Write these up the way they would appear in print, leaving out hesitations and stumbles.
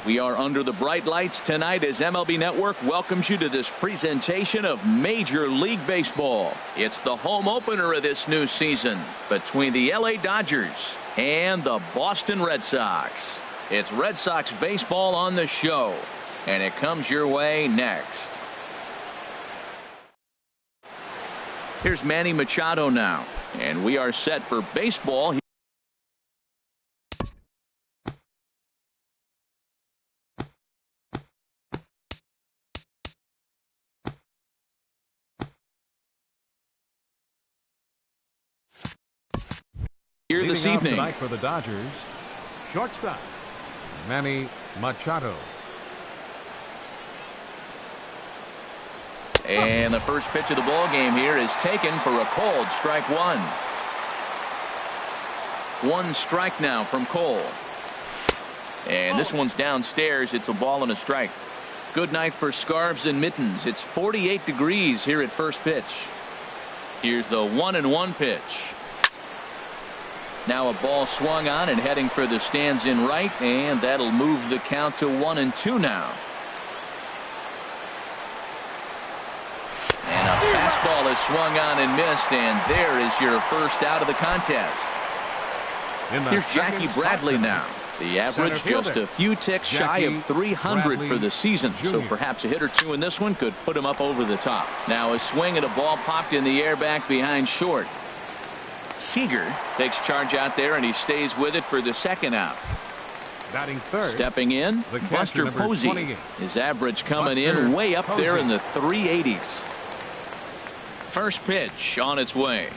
We are under the bright lights tonight as MLB Network welcomes you to this presentation of Major League Baseball. It's the home opener of this new season between the LA Dodgers and the Boston Red Sox. It's Red Sox baseball on the show, and it comes your way next. Here's Manny Machado now, and we are set for baseball. Here this evening tonight for the Dodgers, shortstop Manny Machado. And the first pitch of the ball game here is taken for a called strike one. One strike now from Cole. And this one's downstairs. It's a ball and a strike. Good night for scarves and mittens. It's 48 degrees here at first pitch. Here's the 1-1 pitch. Now a ball swung on and heading for the stands in right, and that'll move the count to 1-2 now. And a fastball is swung on and missed, and there is your first out of the contest. Here's Jackie Bradley now. The average just a few ticks shy of 300 for the season, so perhaps a hit or two in this one could put him up over the top. Now a swing and a ball popped in the air back behind short. Seager takes charge out there, and he stays with it for the second out. Batting third, stepping in, Buster Posey. His average coming in way up there in the 380s. First pitch on its way.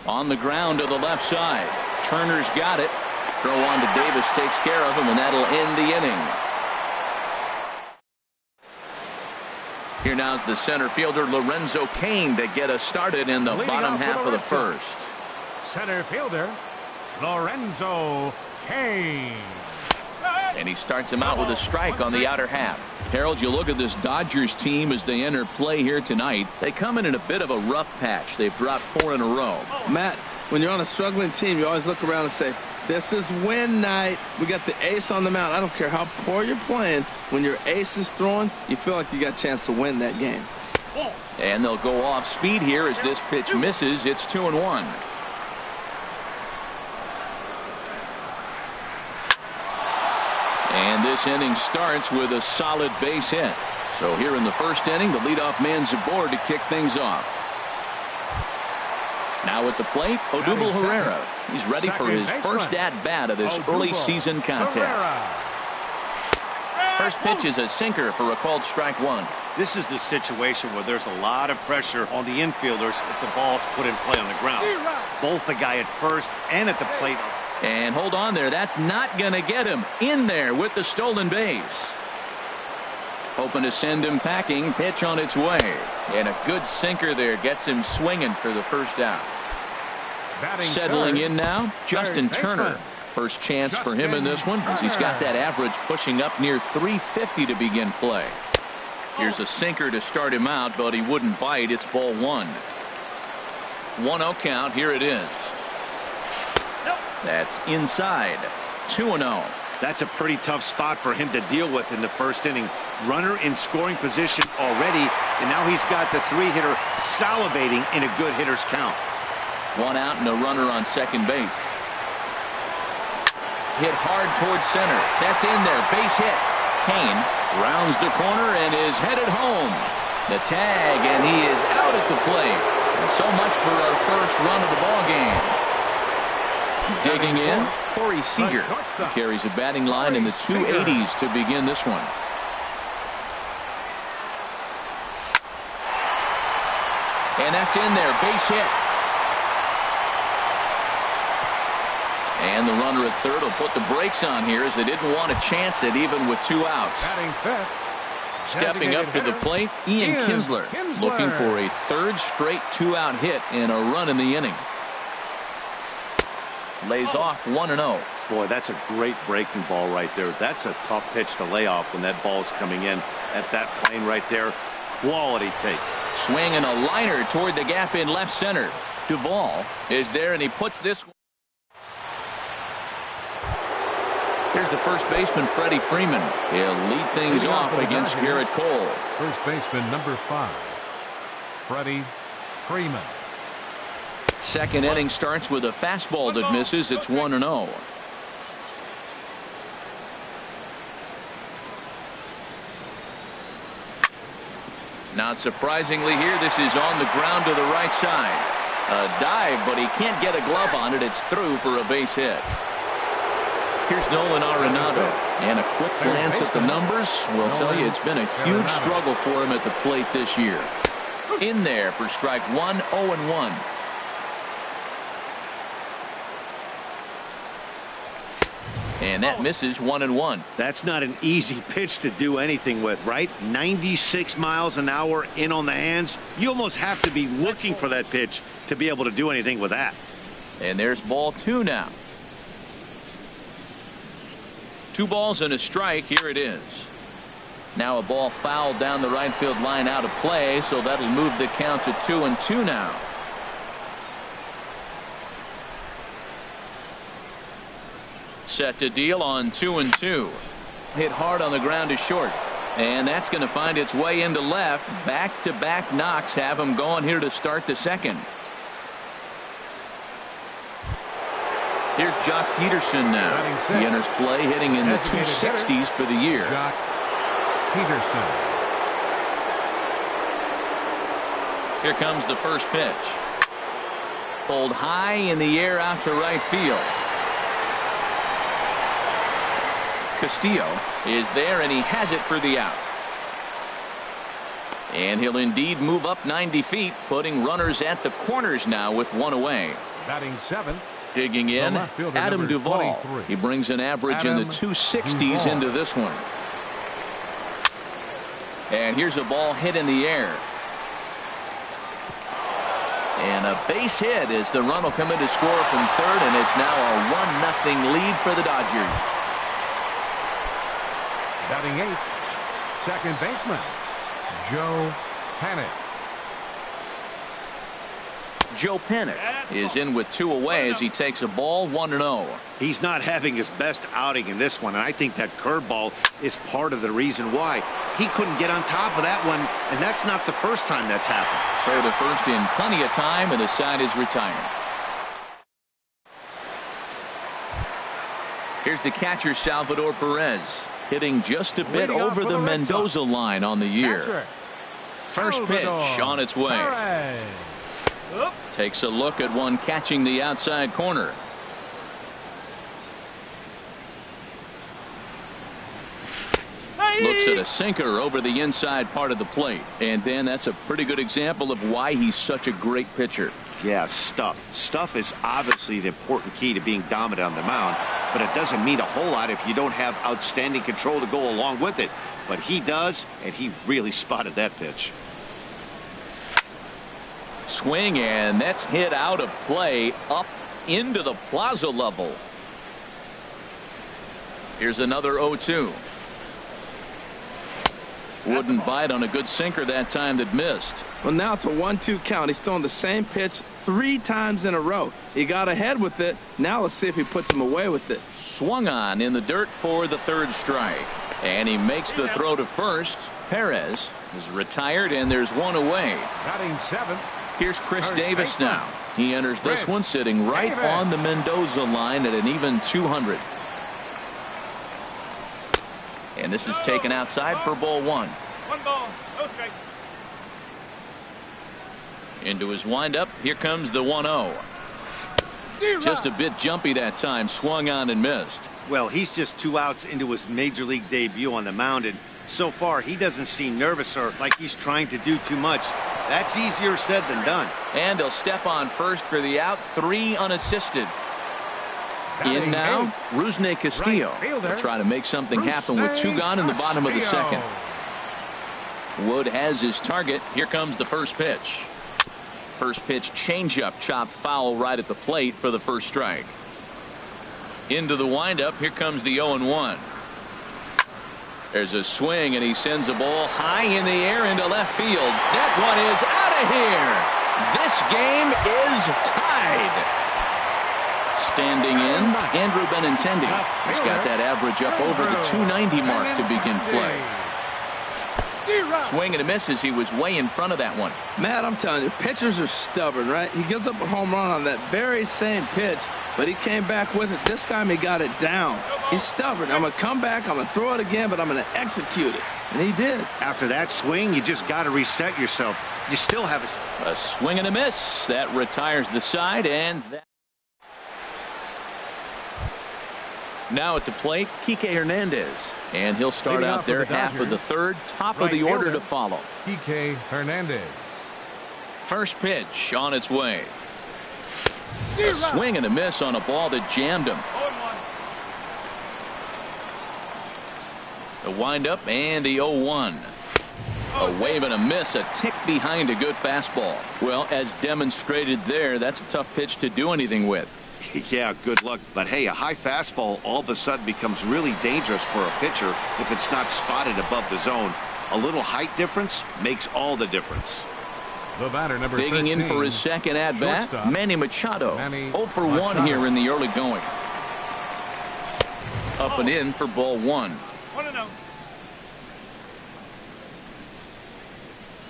On the ground to the left side. Turner's got it. Throw on to Davis takes care of him, and that'll end the inning. Here now's the center fielder Lorenzo Cain to get us started in the bottom half of the first. Center fielder Lorenzo Cain. And he starts him out with a strike on the outer half. Harold, you look at this Dodgers team as they enter play here tonight. They come in a bit of a rough patch. They've dropped 4 in a row. Matt, when you're on a struggling team, you always look around and say, this is win night. We got the ace on the mound. I don't care how poor you're playing. When your ace is throwing, you feel like you got a chance to win that game. And they'll go off speed here as this pitch misses. It's 2-1. And this inning starts with a solid base hit. So here in the first inning, the leadoff man's aboard to kick things off. Now at the plate, Odubel Herrera. He's ready for his first at-bat of this early season contest. First pitch is a sinker for a called strike one. This is the situation where there's a lot of pressure on the infielders if the ball's put in play on the ground. Both the guy at first and at the plate. And hold on there. That's not going to get him in there with the stolen base. Hoping to send him packing. Pitch on its way. And a good sinker there gets him swinging for the first out. Settling in now, Justin Turner. First chance for him in this one as he's got that average pushing up near 350 to begin play. Here's a sinker to start him out, but he wouldn't bite. It's ball one. 1-0 count. Here it is. That's inside. 2-0. That's a pretty tough spot for him to deal with in the first inning. Runner in scoring position already, and now he's got the three-hitter salivating in a good hitter's count. One out and a runner on second base. Hit hard towards center. That's in there. Base hit. Cain rounds the corner and is headed home. The tag, and he is out at the plate. And so much for our first run of the ball game. Digging in, Corey Seager. He carries a batting line in the 280s to begin this one. And that's in there. Base hit. And the runner at third will put the brakes on here as they didn't want to chance it even with 2 outs. Stepping up to the plate, Ian Kinsler, looking for a third straight 2-out hit and a run in the inning. Lays off 1-0. Boy, that's a great breaking ball right there. That's a tough pitch to lay off when that ball is coming in at that plane right there. Quality take. Swing and a liner toward the gap in left center. Duvall is there, and he puts this one. Here's the first baseman, Freddie Freeman. He'll lead things off against Garrett Cole. First baseman, number 5, Freddie Freeman. Second inning starts with a fastball that misses. It's 1-0. Not surprisingly here, this is on the ground to the right side. A dive, but he can't get a glove on it. It's through for a base hit. Here's Nolan Arenado, and a quick glance at the numbers will tell you it's been a huge struggle for him at the plate this year. In there for strike 1, 0-1. And that misses 1-1. That's not an easy pitch to do anything with, right? 96 miles an hour in on the hands. You almost have to be looking for that pitch to be able to do anything with that. And there's ball 2 now. 2 balls and a strike. Here it is. Now a ball fouled down the right field line out of play, so that'll move the count to 2-2 now. Set to deal on 2-2. Hit hard on the ground to short. And that's going to find its way into left. Back-to-back knocks have him going here to start the second. Here's Jock Peterson now. He enters play hitting in the 260s for the year. Jock Peterson. Here comes the first pitch. Pulled high in the air out to right field. Castillo is there, and he has it for the out. And he'll indeed move up 90 feet, putting runners at the corners now with 1 away. Batting 7th. Digging in, Adam Duvall. He brings an average in the 260s into this one. And here's a ball hit in the air. And a base hit as the run will come in to score from third, and it's now a 1-0 lead for the Dodgers. Batting 8th, second baseman, Joe Panik. Joe Panik is in with 2 away as he takes a ball 1-0. He's not having his best outing in this one, and I think that curveball is part of the reason why. He couldn't get on top of that one, and that's not the first time that's happened. Throw to first in plenty of time, and the side is retired. Here's the catcher, Salvador Perez, hitting just a bit over the Mendoza line on the year. First pitch on its way. Takes a look at one catching the outside corner. Looks at a sinker over the inside part of the plate. And Dan, that's a pretty good example of why he's such a great pitcher. Yeah, stuff. Stuff is obviously the important key to being dominant on the mound, but it doesn't mean a whole lot if you don't have outstanding control to go along with it. But he does, and he really spotted that pitch. Swing, and that's hit out of play up into the plaza level. Here's another 0-2. Wouldn't bite on a good sinker that time that missed. Well, now it's a 1-2 count. He's throwing the same pitch 3 times in a row. He got ahead with it. Now let's see if he puts him away with it. Swung on in the dirt for the third strike. And he makes the throw to first. Perez is retired, and there's 1 away. Batting 7th. Here's Chris Davis now. He enters this one sitting right on the Mendoza line at an even 200. And this is taken outside for ball 1. 1 ball, no strike. Into his windup. Here comes the 1-0. Just a bit jumpy that time. Swung on and missed. Well, he's just 2 outs into his major league debut on the mound, and so far he doesn't seem nervous or like he's trying to do too much. That's easier said than done. And he'll step on first for the out. 3 unassisted. In now, Rusney Castillo will try to make something happen with 2 gone in the bottom of the second. Wood has his target. Here comes the first pitch. First pitch changeup, chopped foul right at the plate for the first strike. Into the windup. Here comes the 0-1. There's a swing, and he sends a ball high in the air into left field. That one is out of here. This game is tied. Standing in, Andrew Benintendi. He's got that average up over the 290 mark to begin play. Swing and a miss as he was way in front of that one. Matt, I'm telling you, pitchers are stubborn, right? He gives up a home run on that very same pitch, but he came back with it. This time he got it down. He's stubborn. I'm going to come back, I'm going to throw it again, but I'm going to execute it. And he did. After that swing, you just got to reset yourself. You still have a swing and a miss. That retires the side, and that. Now at the plate, Kike Hernandez. And he'll start out there half of the third, top of the order to follow. Kike Hernandez. First pitch on its way. A swing and a miss on a ball that jammed him. The windup and the 0-1. A wave and a miss, a tick behind a good fastball. Well, as demonstrated there, that's a tough pitch to do anything with. Yeah, good luck. But hey, a high fastball all of a sudden becomes really dangerous for a pitcher if it's not spotted above the zone. A little height difference makes all the difference. The batter, number Digging 13, in for his second at-bat, Manny Machado. 0 for 1 here in the early going. Up and in for ball 1.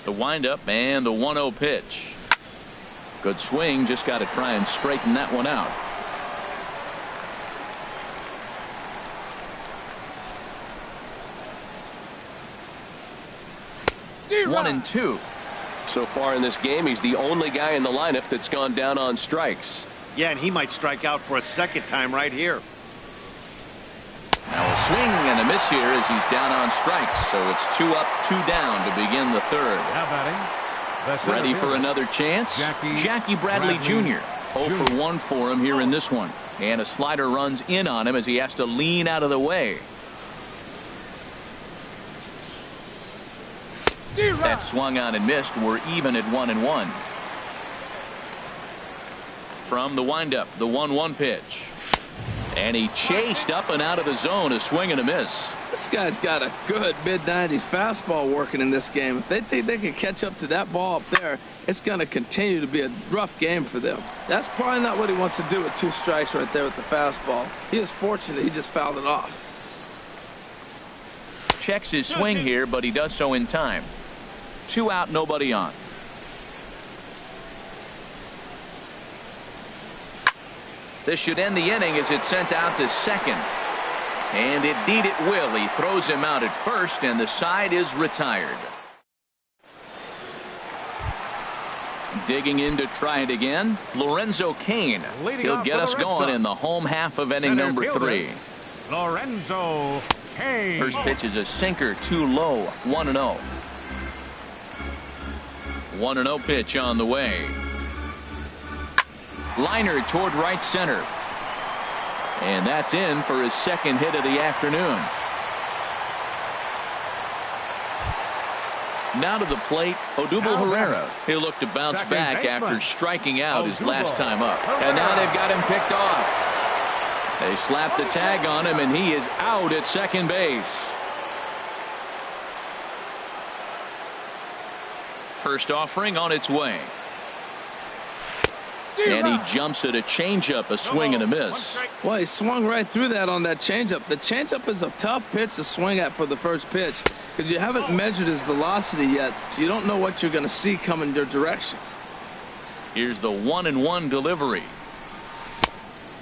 The windup and the 1-0 pitch. Good swing, just got to try and straighten that one out. One and two. So far in this game, he's the only guy in the lineup that's gone down on strikes. Yeah, and he might strike out for a second time right here. Now a swing and a miss here as he's down on strikes. So it's 2 up, 2 down to begin the third. Now batting. Ready for another chance? Jackie Bradley Jr. 0 for 1 for him here in this one. And a slider runs in on him as he has to lean out of the way. That swung on and missed. We're even at 1-1. From the windup, the 1-1 pitch. And he chased up and out of the zone, a swing and a miss. This guy's got a good mid-90s fastball working in this game. If they think they can catch up to that ball up there, it's going to continue to be a rough game for them. That's probably not what he wants to do with 2 strikes right there with the fastball. He is fortunate he just fouled it off. Checks his swing here, but he does so in time. 2 out, nobody on. This should end the inning as it's sent out to second. And indeed it will. He throws him out at first, and the side is retired. Digging in to try it again, Lorenzo Cain. He'll get us going in the home half of inning number 3. Lorenzo Cain. First pitch is a sinker, too low. 1-0. 1-0 pitch on the way. Liner toward right center. And that's in for his second hit of the afternoon. Now to the plate, Odubel Herrera. He'll look to bounce back after striking out his last time up. And now they've got him picked off. They slap the tag on him, and he is out at second base. First offering on its way. And he jumps at a changeup, a swing and a miss. Well, he swung right through that on that changeup. The changeup is a tough pitch to swing at for the first pitch because you haven't measured his velocity yet, so you don't know what you're going to see coming your direction. Here's the 1-1 delivery.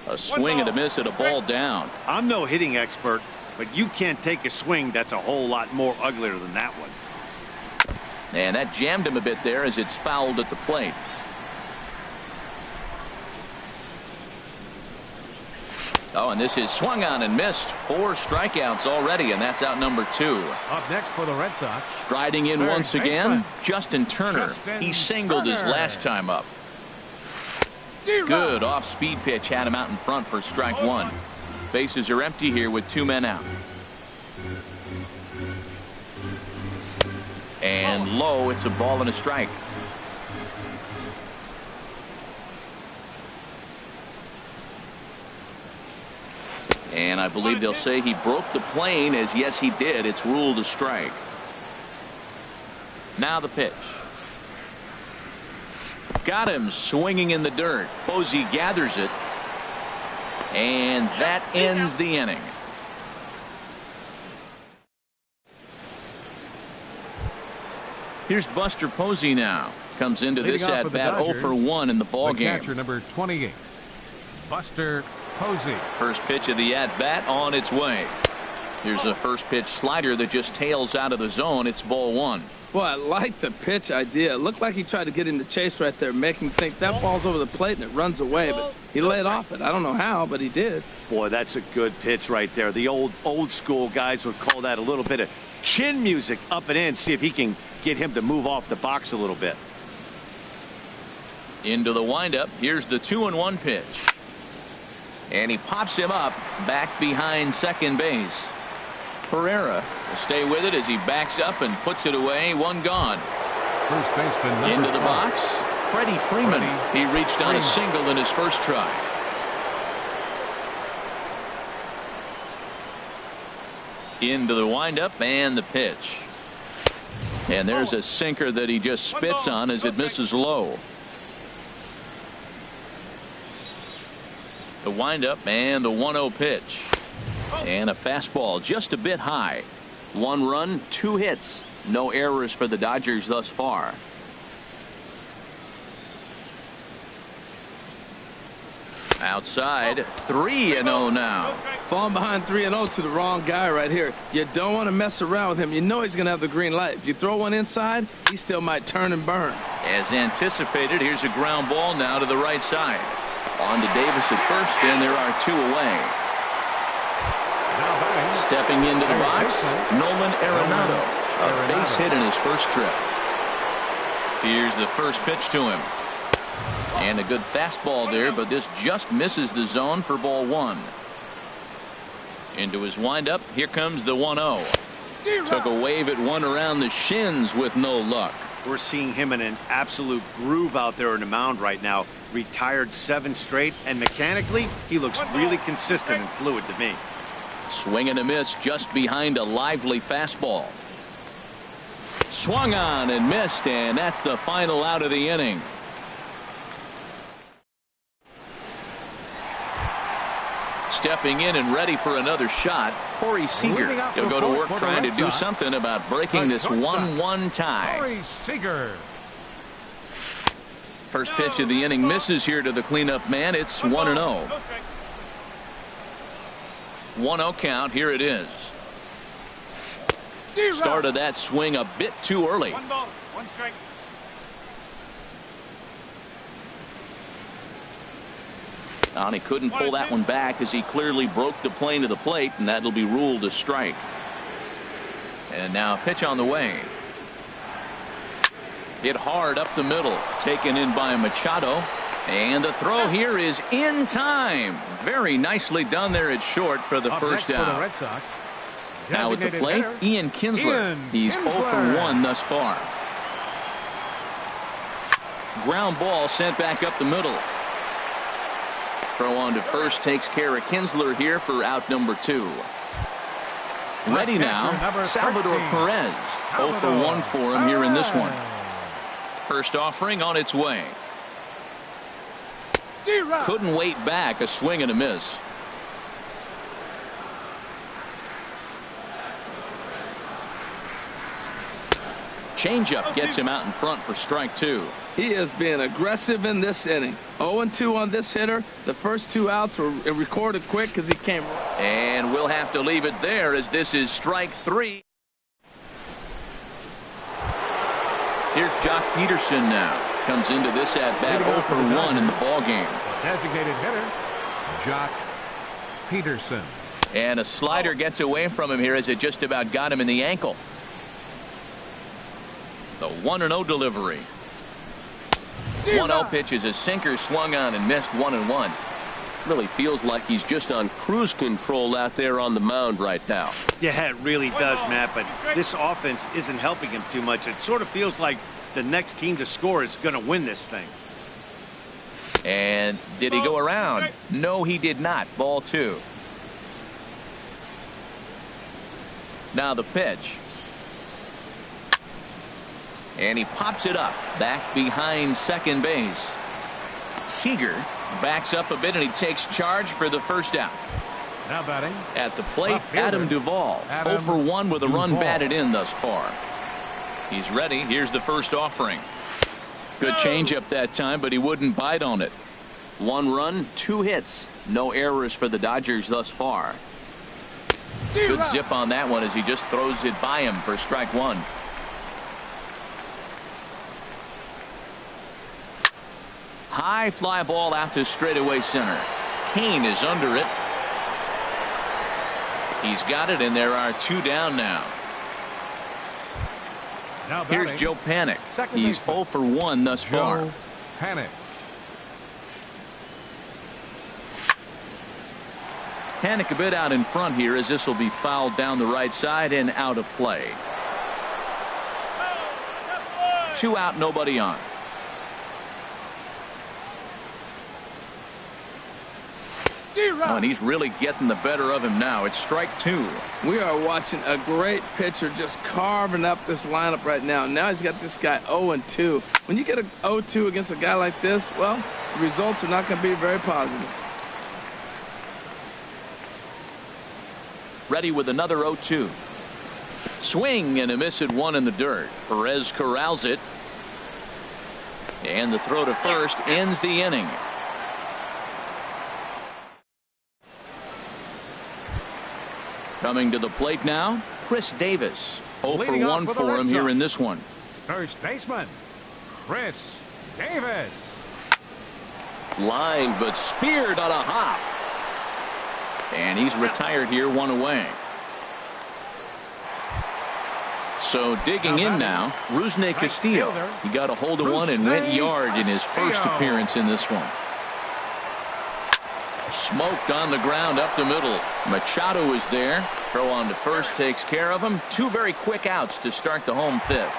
A swing and a miss at a ball down. I'm no hitting expert, but you can't take a swing that's a whole lot more uglier than that one. And that jammed him a bit there as it's fouled at the plate. Oh, and this is swung on and missed. 4 strikeouts already, and that's out number 2. Up next for the Red Sox. Striding in once again, Justin Turner. He singled his last time up. Good off-speed pitch had him out in front for strike 1. Bases are empty here with 2 men out. And low, it's a ball and a strike. And I believe they'll say he broke the plane, as yes he did. It's ruled a strike. Now the pitch. Got him swinging in the dirt. Posey gathers it. And that ends the inning. Here's Buster Posey now. Comes into this at bat 0 for 1 in the ball game. Catcher number 28, Buster Posey. First pitch of the at bat on its way. Here's a first pitch slider that just tails out of the zone. It's ball 1. Boy, I like the pitch idea. It looked like he tried to get him to chase right there, make him think that ball's over the plate and it runs away. But he laid off it. I don't know how, but he did. Boy, that's a good pitch right there. The old school guys would call that a little bit of chin music up and in. See if he can get him to move off the box a little bit. Into the windup. Here's the 2-1 pitch. And he pops him up back behind second base. Pereira will stay with it as he backs up and puts it away. One gone. First baseman into the box. Freddie Freeman. He reached on a single in his first try. Into the windup and the pitch. And there's a sinker that he just spits on as it misses low. The windup and the 1-0 pitch. And a fastball just a bit high. 1 run, 2 hits. No errors for the Dodgers thus far. Outside, 3-0 now. Falling behind 3-0 to the wrong guy right here. You don't want to mess around with him. You know he's going to have the green light. If you throw one inside, he still might turn and burn. As anticipated, here's a ground ball now to the right side. On to Davis at first, and there are 2 away. Stepping into the box, Nolan Arenado. A base hit in his first trip. Here's the first pitch to him. And a good fastball there, but this just misses the zone for ball 1. Into his windup. Here comes the 1-0. Took a wave at one around the shins with no luck. We're seeing him in an absolute groove out there on the mound right now. Retired 7 straight, and mechanically, he looks really consistent and fluid to me. Swing and a miss just behind a lively fastball. Swung on and missed, and that's the final out of the inning. Stepping in and ready for another shot, Corey Seager. He'll go to work trying to do something about breaking this 1-1 tie. Corey Seager. First pitch of the inning misses here to the cleanup man. It's 1-0. 1-0 count. Here it is. Started that swing a bit too early. 1 ball, 1 strike. And he couldn't pull that one back as he clearly broke the plane to the plate, and that'll be ruled a strike. And now a pitch on the way. Hit hard up the middle, taken in by Machado. And the throw here is in time. Very nicely done there at short for the first out. Now at the plate, Ian Kinsler. He's 0 for 1 thus far. Ground ball sent back up the middle. Throw on to first takes care of Kinsler here for out number 2. Ready now, Salvador Perez. 0 for 1 for him here in this one. First offering on its way. Couldn't wait back. A swing and a miss. Changeup gets him out in front for strike 2. He is being aggressive in this inning. 0-2 on this hitter. The first 2 outs were recorded quick because he came. And we'll have to leave it there as this is strike 3. Here's Jock Peterson now. Comes into this at bat 0 for 1 in the ball game. Designated hitter, Jock Peterson. And a slider gets away from him here as it just about got him in the ankle. The 1-0 delivery. 1-0 pitch is a sinker swung on and missed 1-1. Really feels like he's just on cruise control out there on the mound right now. Yeah, it really does, Matt, but this offense isn't helping him too much. It sort of feels like the next team to score is going to win this thing. And did he go around? No, he did not. Ball 2. Now the pitch. And he pops it up back behind second base. Seager Backs up a bit and he takes charge for the first out. Now batting. At the plate, Left fielder, Adam Duvall. 0 for 1 with a run batted in thus far. He's ready. Here's the first offering. Good changeup that time, but he wouldn't bite on it. 1 run, 2 hits. No errors for the Dodgers thus far. Good zip on that one as he just throws it by him for strike 1. High fly ball out to straightaway center. Kane is under it. He's got it, and there are 2 down now. Here's Joe Panik. He's 0 for 1 thus far. Joe Panik. Panik a bit out in front here as this will be fouled down the right side and out of play. 2 out, nobody on. Oh, and he's really getting the better of him now. It's strike 2. We are watching a great pitcher just carving up this lineup right now. Now he's got this guy 0-2. When you get a 0-2 against a guy like this, well, the results are not going to be very positive. Ready with another 0-2. Swing and a miss at 1 in the dirt. Perez corrals it. And the throw to first ends the inning. Coming to the plate now, Chris Davis. 0 for 1 for him here in this one. First baseman, Chris Davis. Line, but speared on a hop. And he's retired here, 1 away. So digging in now, Rusney Castillo. He got a hold of one and went yard in his first appearance in this one. Smoked on the ground up the middle. Machado is there. Throw on to first takes care of him. 2 very quick outs to start the home 5th.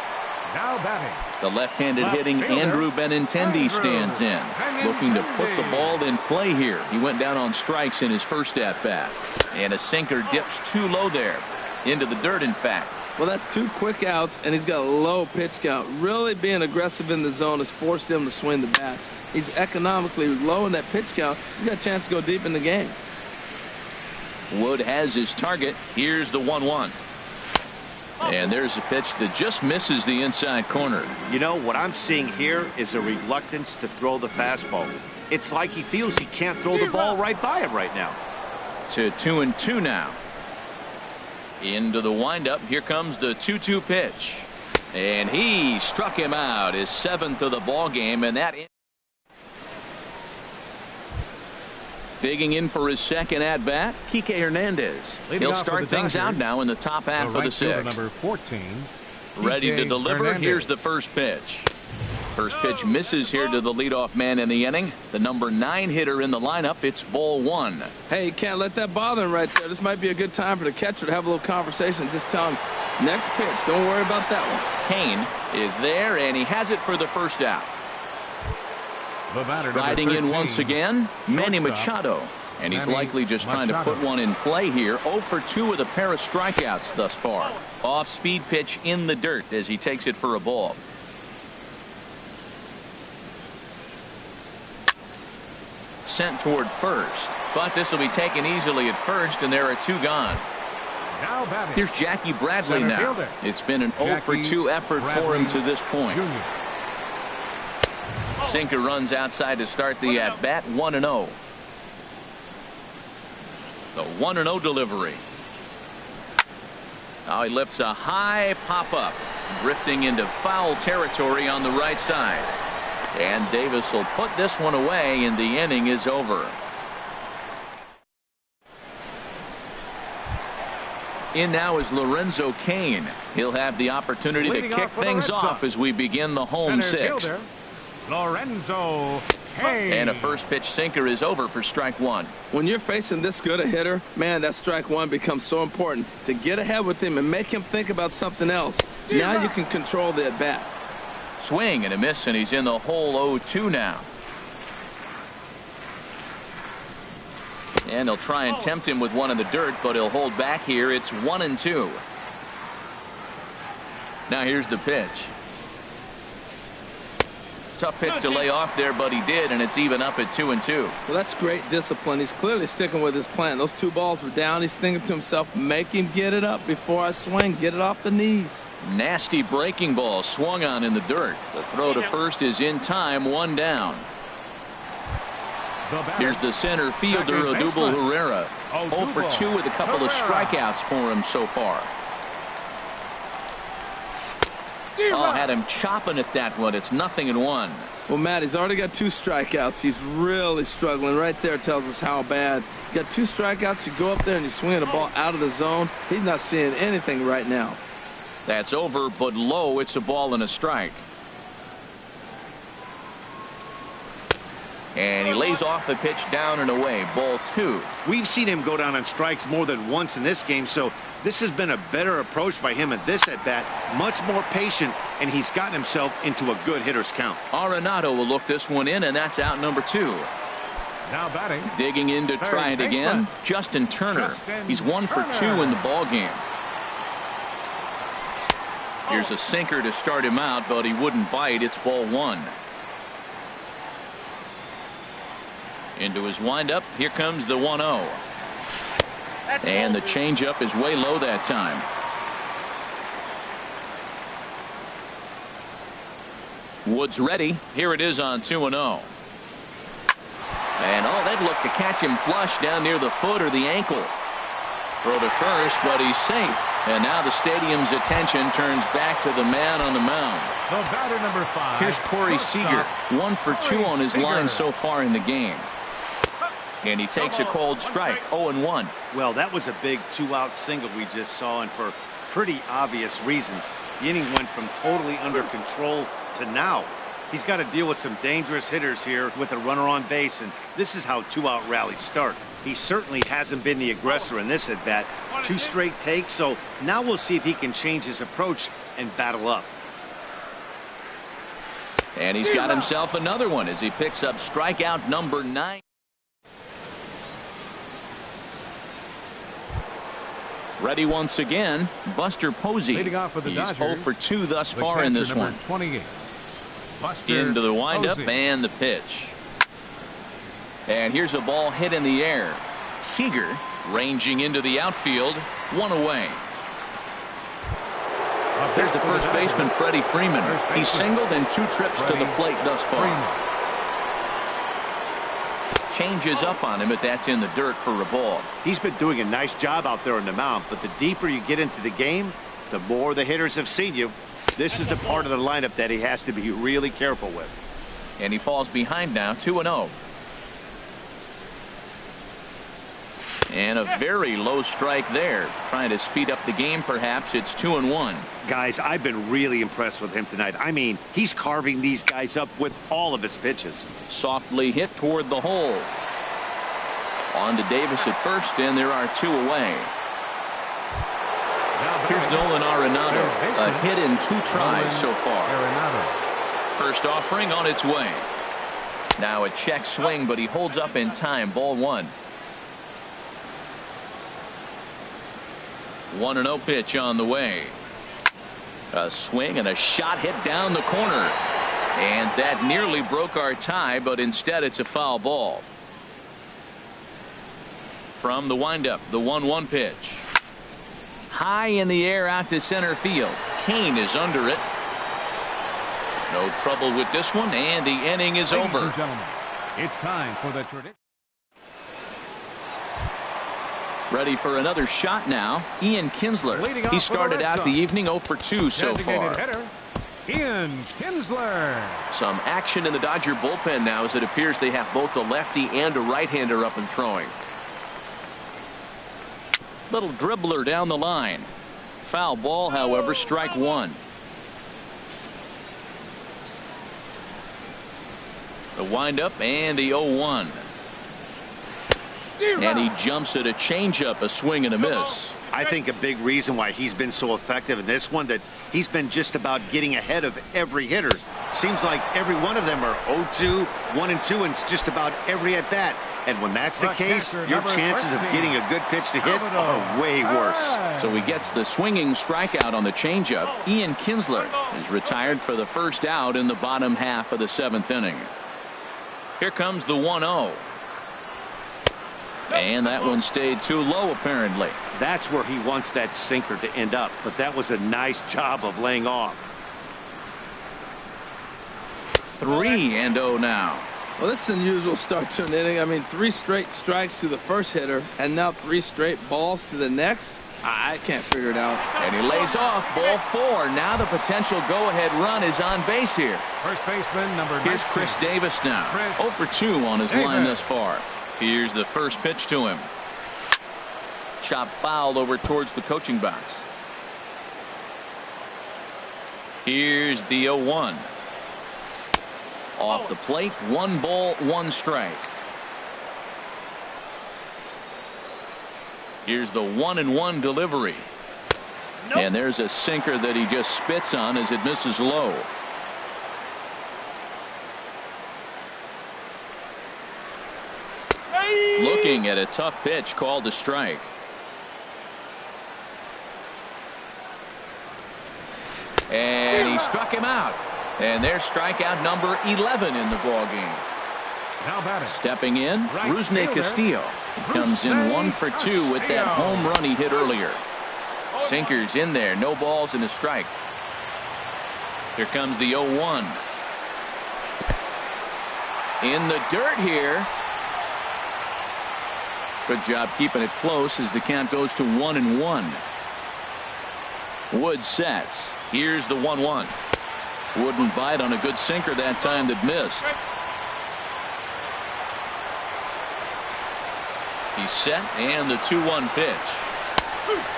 Now batting. The left-handed hitting Andrew Benintendi stands in, looking to put the ball in play here. He went down on strikes in his first at-bat. And a sinker dips too low there. Into the dirt, in fact. Well, that's 2 quick outs, and he's got a low pitch count. Really being aggressive in the zone has forced him to swing the bats. He's economically low in that pitch count. He's got a chance to go deep in the game. Wood has his target. Here's the 1-1. And there's a pitch that just misses the inside corner. You know, what I'm seeing here is a reluctance to throw the fastball. It's like he feels he can't throw the ball right by him right now. To 2-2 now. Into the windup. Here comes the 2-2 pitch. And he struck him out, his 7th of the ball game, and that digging in for his second at bat, Kike Hernandez. He'll start things out now in the top half of the 6th. Number 14. Ready to deliver. Hernandez. Here's the first pitch. First pitch misses here to the leadoff man in the inning. The number 9 hitter in the lineup. It's ball 1. Hey, you can't let that bother him right there. This might be a good time for the catcher to have a little conversation. Just tell him, next pitch, don't worry about that one. Kane is there, and he has it for the first out. The batter, Riding in 13, once again, Manny shortstop, Machado. And he's Manny likely just trying to Machado. put one in play here. 0 for 2 with a pair of strikeouts thus far. Off-speed pitch in the dirt as he takes it for a ball. Sent toward first. But this will be taken easily at first, and there are 2 gone. Now batting. Here's Jackie Bradley Center now. fielder. It's been an 0 for 2 Jackie effort for him to this point. Jr. Sinker runs outside to start the at-bat. 1-0. The 1-0 delivery. Now he lifts a high pop-up, drifting into foul territory on the right side. And Davis will put this one away, and the inning is over. In now is Lorenzo Cain. He'll have the opportunity Leading to kick off for things the Red off Sox. as we begin the home Center 6th. fielder, Lorenzo Cain. And a first pitch sinker is over for strike 1. When you're facing this good a hitter, man, that strike 1 becomes so important to get ahead with him and make him think about something else. Now you can control the at-bat. Swing and a miss, and he's in the hole 0-2 now. And they'll try and tempt him with one in the dirt, but he'll hold back here. It's 1-2. Now here's the pitch. Tough pitch to lay off there, but he did, and it's even up at 2-2. Well, that's great discipline. He's clearly sticking with his plan. Those 2 balls were down. He's thinking to himself, make him get it up before I swing. Get it off the knees. Nasty breaking ball swung on in the dirt. The throw to first is in time, 1 down. Here's the center fielder, Odubel Herrera. 0 for 2 with a couple of strikeouts for him so far. Oh, had him chopping at that one. It's 0-1. Well, Matt, he's already got 2 strikeouts. He's really struggling. Right there tells us how bad. You got 2 strikeouts. You go up there and you swing the ball out of the zone. He's not seeing anything right now. That's over, but low. It's a ball and a strike. And he lays off a pitch down and away. Ball 2. We've seen him go down on strikes more than once in this game, so this has been a better approach by him at this at-bat. Much more patient, and he's gotten himself into a good hitter's count. Arenado will look this one in, and that's out number 2. Now batting. Digging in to try it again, Justin Turner. He's 1 for 2 in the ball game. Here's a sinker to start him out, but he wouldn't bite. It's ball 1. Into his windup. Here comes the 1-0. And the changeup is way low that time. Woods ready. Here it is on 2-0. And oh, they'd look to catch him flush down near the foot or the ankle. Throw to first, but he's safe. And now the stadium's attention turns back to the man on the mound. The batter, number 5. Here's Corey Seager. 1 for 2 on his line so far in the game. And he takes a cold strike. 0-1. Well, that was a big 2-out single we just saw, and for pretty obvious reasons. The inning went from totally under control to now. He's got to deal with some dangerous hitters here with a runner on base, and this is how 2-out rallies start. He certainly hasn't been the aggressor in this at-bat. 2 straight takes, so now we'll see if he can change his approach and battle up. And he's got himself another one as he picks up strikeout number 9. Ready once again, Buster Posey. Leading off for the He's Dodgers, 0 for 2 thus the far in catcher, this number one. 28. Buster Into the windup Posey. and the pitch. And here's a ball hit in the air. Seager ranging into the outfield. 1 away. There's the first baseman, Freddie Freeman. He's singled in 2 trips to the plate thus far. Changes up on him, but that's in the dirt for a ball. He's been doing a nice job out there on the mound, but the deeper you get into the game, the more the hitters have seen you. This is the part of the lineup that he has to be really careful with. And he falls behind now, 2-0. And a very low strike there. Trying to speed up the game, perhaps. It's 2-1. Guys, I've been really impressed with him tonight. I mean, he's carving these guys up with all of his pitches. Softly hit toward the hole. On to Davis at first, and there are 2 away. Here's Nolan Arenado. A hit in 2 tries so far. First offering on its way. Now a check swing, but he holds up in time. Ball 1. 1-0 pitch on the way. A swing and a shot hit down the corner. And that nearly broke our tie, but instead it's a foul ball. From the windup, the 1-1 pitch. High in the air out to center field. Kane is under it. No trouble with this one, and the inning is over. Ladies and gentlemen, it's time for the tradition. Ready for another shot now. Ian Kinsler. He started out the evening 0 for 2 so far. Hitter, Ian Kinsler. Some action in the Dodger bullpen now as it appears they have both a lefty and a right-hander up and throwing. Little dribbler down the line. Foul ball, however, strike 1. The windup and the 0-1. And he jumps at a changeup, a swing and a miss. I think a big reason why he's been so effective in this one that he's been just about getting ahead of every hitter. Seems like every one of them are 0-2, 1-2, and just about every at bat. And when that's the case, your chances of getting a good pitch to hit are way worse. So he gets the swinging strikeout on the changeup. Ian Kinsler is retired for the first out in the bottom half of the 7th inning. Here comes the 1-0. And that one stayed too low, apparently. That's where he wants that sinker to end up, but that was a nice job of laying off. 3-0 now. Well, this is an unusual start to an inning. I mean, 3 straight strikes to the first hitter, and now 3 straight balls to the next. I can't figure it out. And he lays off ball 4. Now the potential go-ahead run is on base here. First baseman, number 19. Here's Chris Davis now. 0 for 2 on his line thus far. Here's the first pitch to him. Chop fouled over towards the coaching box. Here's the 0-1. Off the plate, 1 ball, 1 strike. Here's the 1-1 delivery. And there's a sinker that he just spits on as it misses low. Looking at a tough pitch called a strike. And he struck him out. And there's strikeout number 11 in the ballgame. How about it? Stepping in, Rusney Castillo. He comes in 1 for 2 with that home run he hit earlier. Sinkers in there, no balls and a strike. Here comes the 0-1. In the dirt here. Good job keeping it close as the count goes to 1-1. Wood sets. Here's the 1-1. Wouldn't bite on a good sinker that time that missed. He's set, and the 2-1 pitch.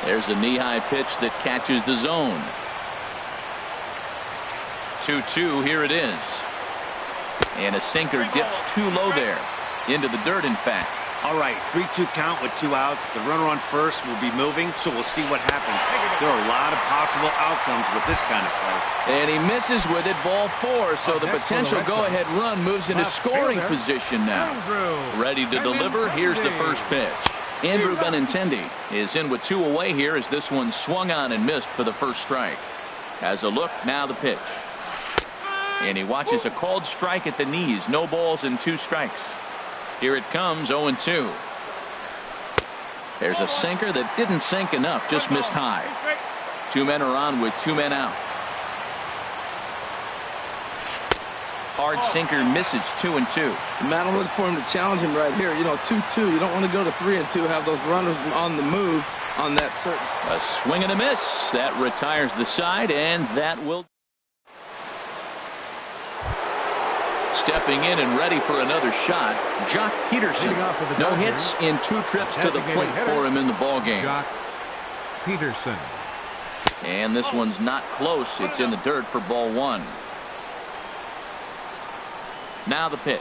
There's a knee-high pitch that catches the zone. 2-2, here it is. And a sinker dips too low there. Into the dirt, in fact. All right, 3-2 count with 2 outs. The runner on first will be moving, so we'll see what happens. There are a lot of possible outcomes with this kind of play. And he misses with it, ball 4, so the potential go-ahead run moves into scoring position now. Ready to deliver, here's the first pitch. Andrew Benintendi is in with 2 away here as this one swung on and missed for the first strike. Has a look, now the pitch. And he watches a called strike at the knees, no balls and 2 strikes. Here it comes, 0-2. There's a sinker that didn't sink enough, just missed high. 2 men are on with 2 men out. Hard sinker misses, 2-2. Man, I'm looking for him to challenge him right here. You know, 2-2. You don't want to go to 3-2, have those runners on the move on that certain. A swing and a miss. That retires the side, and that will. Stepping in and ready for another shot, Jock Peterson. No hits in 2 trips to the plate for him in the ballgame. Jock Peterson. And this one's not close. It's in the dirt for ball 1. Now the pitch.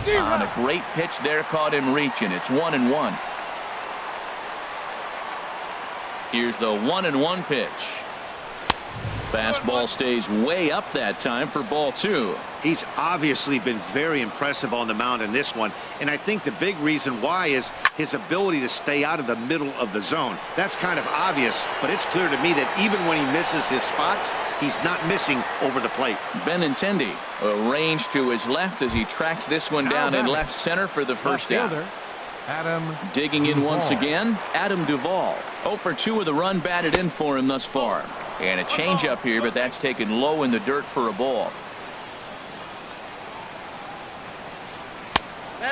On a great pitch there, caught him reaching. It's 1-1. Here's the 1-1 pitch. Fastball stays way up that time for ball 2. He's obviously been very impressive on the mound in this one, and I think the big reason why is his ability to stay out of the middle of the zone. That's kind of obvious, but it's clear to me that even when he misses his spots, he's not missing over the plate. Benintendi arranged to his left as he tracks this one down in left center for the first out. Adam Digging in once again, Adam Duvall. 0 for 2 with a run batted in for him thus far. And a changeup here, but that's taken low in the dirt for a ball.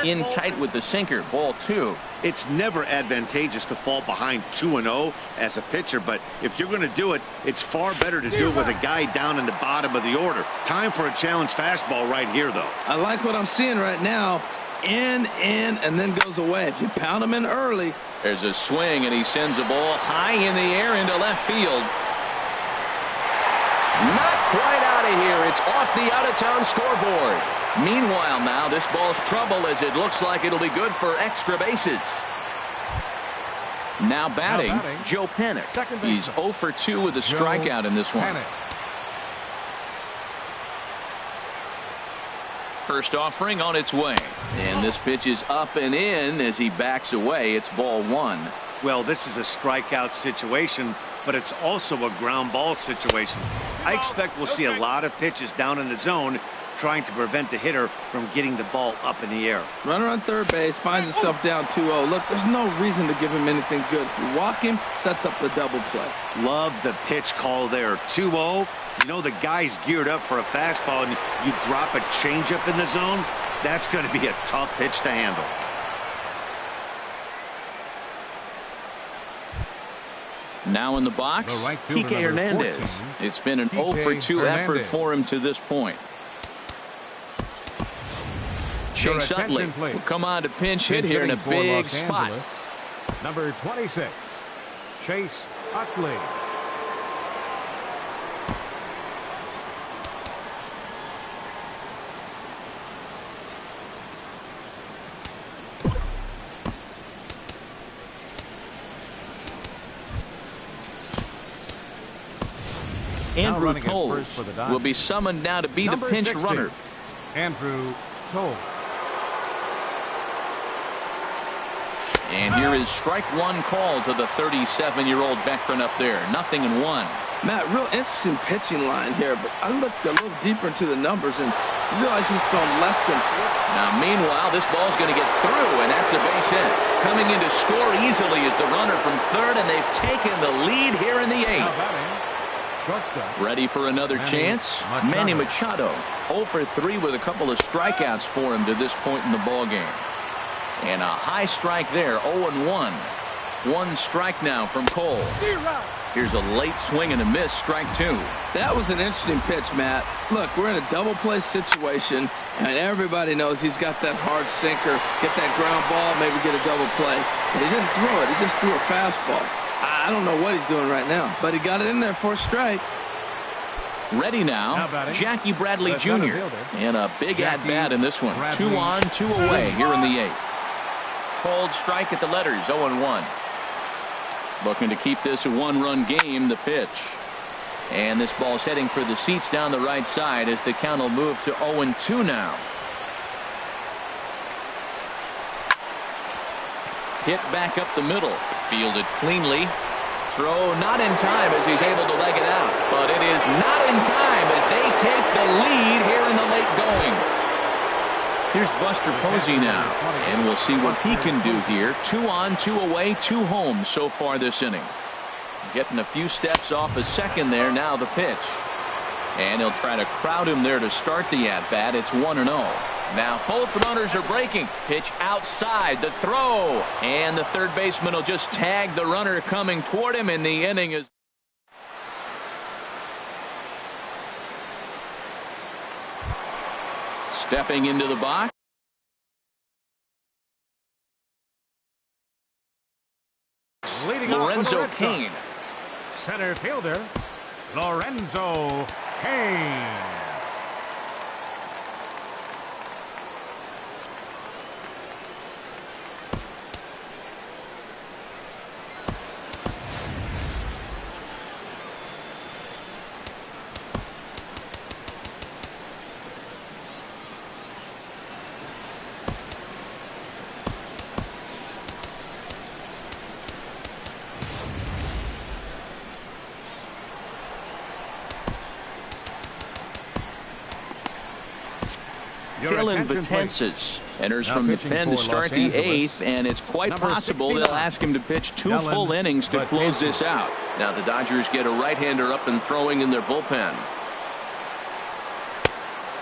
In tight with the sinker, ball 2. It's never advantageous to fall behind 2-0 as a pitcher, but if you're going to do it, it's far better to do it with a guy down in the bottom of the order. Time for a challenge fastball right here, though. I like what I'm seeing right now. In, and then goes away. If you pound him in early. There's a swing, and he sends a ball high in the air into left field. Not quite out of here. It's off the out-of-town scoreboard. Meanwhile, now this ball's trouble as it looks like it'll be good for extra bases. Now batting, Joe Panik. He's 0 for 2 with a strikeout in this one. First offering on its way. And this pitch is up and in as he backs away. It's ball one. Well, this is a strikeout situation, but it's also a ground ball situation. I expect we'll see a lot of pitches down in the zone trying to prevent the hitter from getting the ball up in the air. Runner on third base finds himself down 2-0. Look, there's no reason to give him anything good. If you walk him, sets up the double play. Love the pitch call there. 2-0. You know the guy's geared up for a fastball, and you drop a changeup in the zone. That's going to be a tough pitch to handle. Now in the box, The right fielder, Kike number Hernandez. 14, It's been an Kike 0-for-2 effort Hernandez. for him to this point. Your Chase attention, Utley please. will come on to pinch hit Pinch here in a hitting for big Los spot. Angeles, number 26, Chase Utley. Andrew running at Toles first for the Dodgers. will be summoned now to be Number the pinch 60, runner. Andrew Toles. And here is strike one call to the 37-year-old veteran up there. 0-1. Matt, real interesting pitching line here, but I looked a little deeper into the numbers and realized he's thrown less than 4. Now, meanwhile, this ball's going to get through, and that's a base hit. Coming in to score easily is the runner from third, and they've taken the lead here in the Now 8th. batting, shortstop, Ready for another Manny chance? Machado. Manny Machado. 0-for-3 with a couple of strikeouts for him to this point in the ballgame. And a high strike there, 0-1. One strike now from Cole. Here's a late swing and a miss, strike two. That was an interesting pitch, Matt. Look, we're in a double play situation, and everybody knows he's got that hard sinker, get that ground ball, maybe get a double play. And he didn't throw it. He just threw a fastball. I don't know what he's doing right now, but he got it in there for a strike. Ready Now now, batting, Jackie Bradley the center Jr. fielder, And a big Jackie at-bat in this one. Bradley 2 on, 2 away here in the 8th. Cold strike at the letters, 0-1. Looking to keep this a one-run game, the pitch. And this ball's heading for the seats down the right side as the count will move to 0-2 now. Hit back up the middle. Fielded cleanly. Throw not in time as he's able to leg it out. But it is not in time as they take the lead here in the late going. Here's Buster Posey now, and we'll see what he can do here. 2 on, 2 away, 2 home so far this inning. Getting a few steps off a second there, now the pitch. And he'll try to crowd him there to start the at-bat. It's 1-0. Now both runners are breaking. Pitch outside, the throw. And the third baseman will just tag the runner coming toward him, and the inning is... Stepping into the box. leading off for the Lorenzo Red Sox. Cain. Center fielder, Lorenzo Cain. Dylan attention, please. Betances enters Now from the pitching pen to for start Los the Angeles, 8th, and it's quite number possible 69, they'll ask him to pitch 2 Dylan full innings to close Betances. this out. Now the Dodgers get a right-hander up and throwing in their bullpen.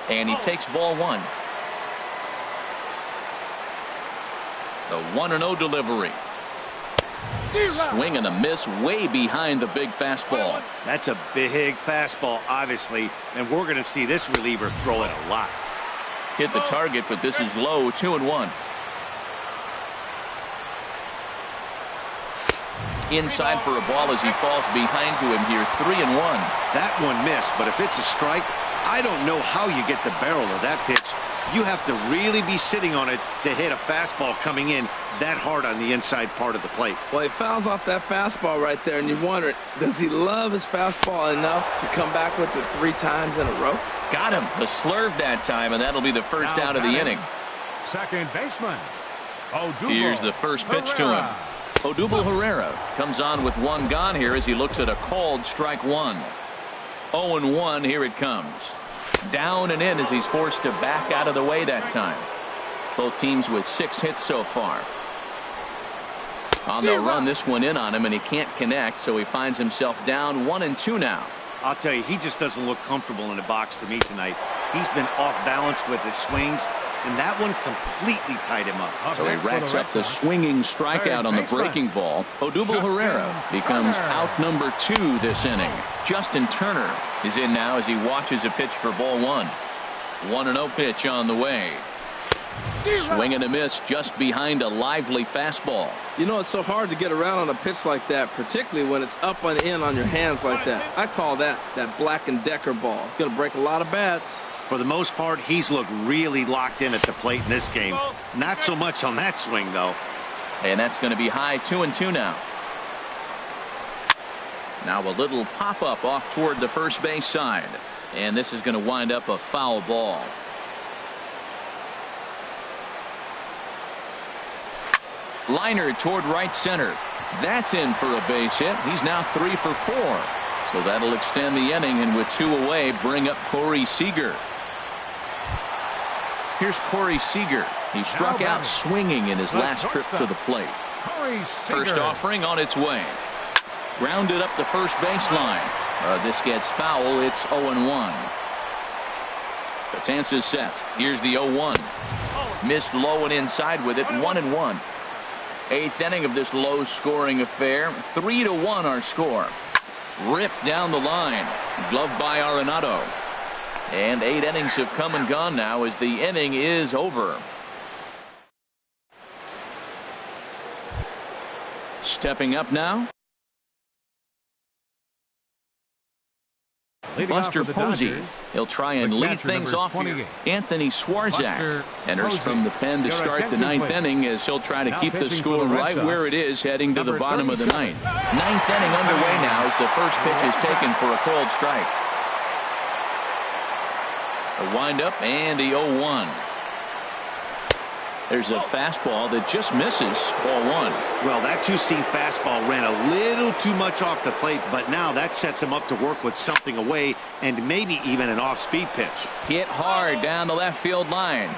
And he takes ball one. The 1-0 delivery. Swing and a miss way behind the big fastball. That's a big fastball, obviously, and we're going to see this reliever throw it a lot. Hit the target, but this is low, 2-1. Inside for a ball as he falls behind to him here, 3-1. That one missed, but if it's a strike, I don't know how you get the barrel of that pitch. You have to really be sitting on it to hit a fastball coming in that hard on the inside part of the plate. Well, he fouls off that fastball right there, and you wonder, does he love his fastball enough to come back with it 3 times in a row? Got him. The slurve that time, and that'll be the first out of the inning. Second baseman. Here's the first pitch to him. Odubel Herrera comes on with one gone here as he looks at a called strike one. 0-1, here it comes. Down and in as he's forced to back out of the way that time. Both teams with 6 hits so far. On the run, this one in on him, and he can't connect, so he finds himself down 1-2 now. I'll tell you, he just doesn't look comfortable in the box to me tonight. He's been off balance with his swings, and that one completely tied him up. So he racks up the swinging strikeout on the breaking ball. Odubel Herrera becomes out number 2 this inning. Justin Turner is in now as he watches a pitch for ball 1. 1-0 pitch on the way. Swing and a miss just behind a lively fastball. You know, it's so hard to get around on a pitch like that, particularly when it's up and in on your hands like that. I call that Black & Decker ball. It's going to break a lot of bats. For the most part, he's looked really locked in at the plate in this game. Not so much on that swing, though. And that's going to be high 2-2 now. Now a little pop-up off toward the first base side. And this is going to wind up a foul ball. Liner toward right center. That's in for a base hit. He's now 3 for 4. So that'll extend the inning, and with 2 away, bring up Corey Seager. Here's Corey Seager. He struck out swinging in his last trip to the plate. First offering on its way. Grounded up the first baseline. This gets foul. It's 0-1. Betances sets. Here's the 0-1. Missed low and inside with it. 1-1. 8th inning of this low-scoring affair. 3-1 our score. Ripped down the line. Gloved by Arenado. And 8 innings have come and gone now as the inning is over. Stepping up now, Buster Posey. He'll try and lead things off here. Anthony Swarzak enters from the pen to start the 9th inning as he'll try to keep the score right where it is heading to the bottom of the 9th. 9th inning underway now as the first pitch is taken for a called strike. A windup and the 0-1. There's a fastball that just misses ball 1. Well, that two-seam fastball ran a little too much off the plate, but now that sets him up to work with something away and maybe even an off-speed pitch. Hit hard down the left field line.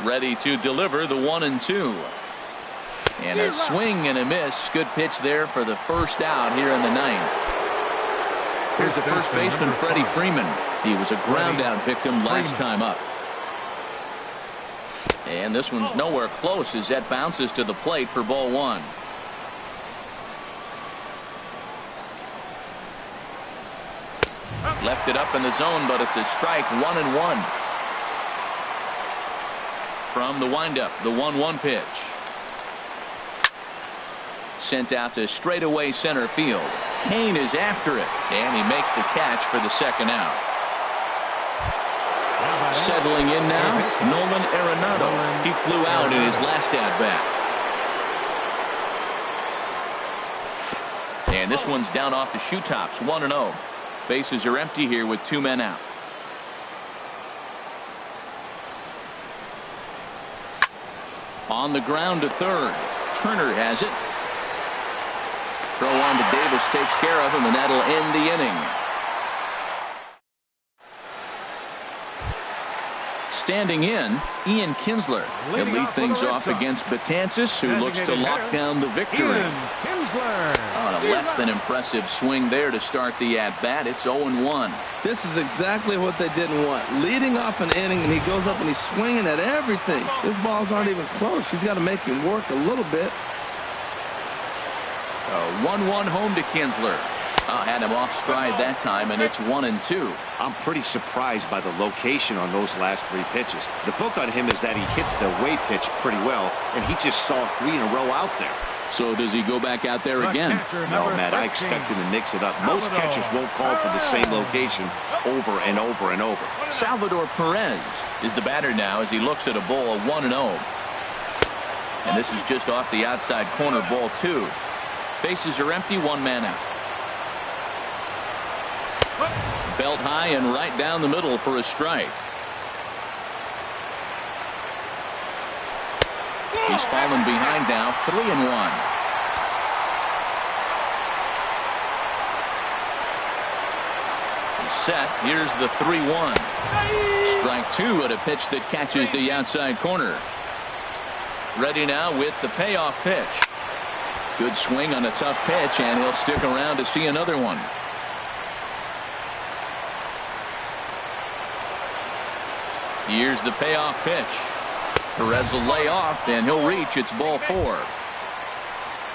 Ready to deliver the 1-2. And a swing and a miss. Good pitch there for the first out here in the 9th. Here's the first baseman, Freddie Freeman. He was a ground-out victim last time up. And this one's nowhere close as that bounces to the plate for ball 1. Left it up in the zone, but it's a strike. 1-1. From the windup, the 1-1 pitch. Sent out to straightaway center field. Kane is after it, and he makes the catch for the second out. Settling in now, Nolan Arenado. He flew out in his last at-bat. And this one's down off the shoe tops, 1-0. Bases are empty here with 2 men out. On the ground to third. Turner has it. Throw on to Davis takes care of him, and that'll end the inning. Standing in, Ian Kinsler. He'll lead things off against Betances, who looks to lock down the victory. On a less than impressive swing there to start the at-bat. It's 0-1. This is exactly what they didn't want. Leading off an inning, and he goes up and he's swinging at everything. His balls aren't even close. He's got to make him work a little bit. A 1-1 home to Kinsler. Had him off stride that time, and it's 1-2. I'm pretty surprised by the location on those last 3 pitches. The book on him is that he hits the away pitch pretty well, and he just saw 3 in a row out there. So does he go back out there again? No, Matt, I expect him to mix it up. Most catchers won't call for the same location over and over and over. Salvador Perez is the batter now as he looks at a ball 1-0. And this is just off the outside corner, ball 2. Bases are empty, 1 man out. Belt high and right down the middle for a strike. He's fallen behind now, 3-1. He's set. Here's the 3-1. Strike two at a pitch that catches the outside corner. Ready now with the payoff pitch. Good swing on a tough pitch, and he'll stick around to see another one. Here's the payoff pitch. Perez will lay off, and he'll reach. It's ball four.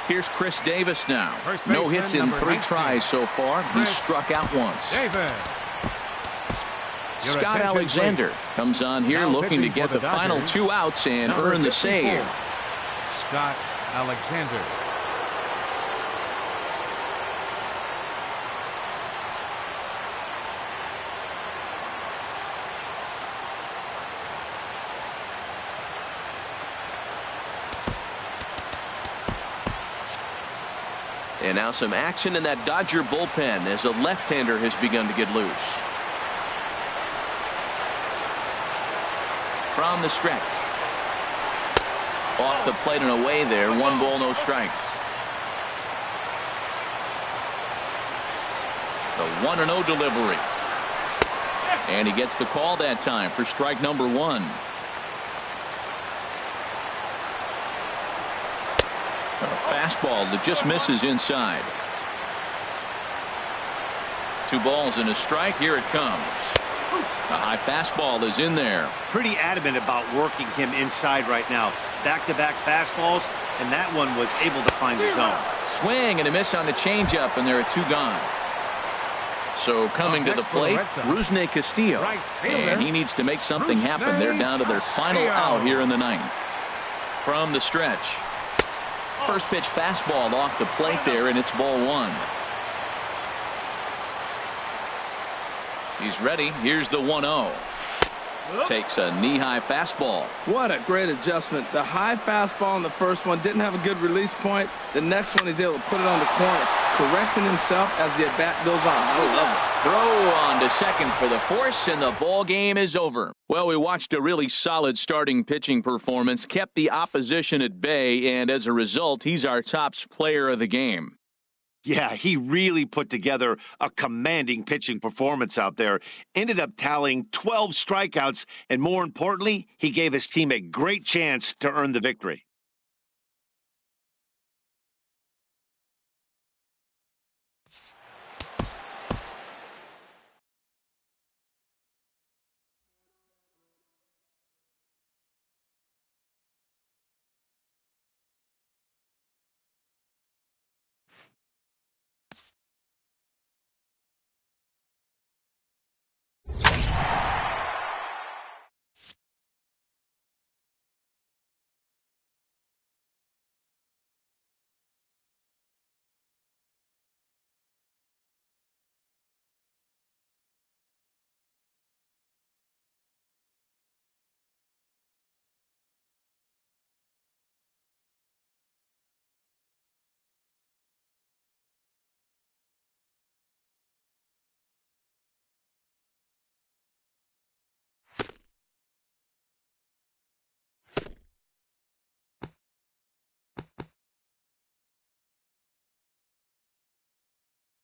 Here's Chris Davis now. No hits in 3 tries so far. He's struck out once. Scott Alexander comes on here looking to get the final 2 outs and earn the save. Scott Alexander. And now some action in that Dodger bullpen as a left-hander has begun to get loose. From the stretch. Off the plate and away there. 1 ball, no strikes. The 1-0 delivery. And he gets the call that time for strike number 1. A fastball that just misses inside. 2 balls and a strike. Here it comes. A high fastball is in there. Pretty adamant about working him inside right now. Back-to-back fastballs, and that one was able to find the zone. Swing and a miss on the changeup, and there are 2 gone. So coming to the plate, Rusney Castillo. And he needs to make something happen. They're down to their final out here in the 9th. From the stretch. First pitch fastball off the plate there, and it's ball 1. He's ready. Here's the 1-0. Takes a knee-high fastball. What a great adjustment. The high fastball in the first one didn't have a good release point. The next one he's able to put it on the corner, correcting himself as the at-bat goes on. I love it. Throw on to second for the force, and the ball game is over. Well, we watched a really solid starting pitching performance, kept the opposition at bay, and as a result, he's our top player of the game. Yeah, he really put together a commanding pitching performance out there. Ended up tallying 12 strikeouts, and more importantly, he gave his team a great chance to earn the victory.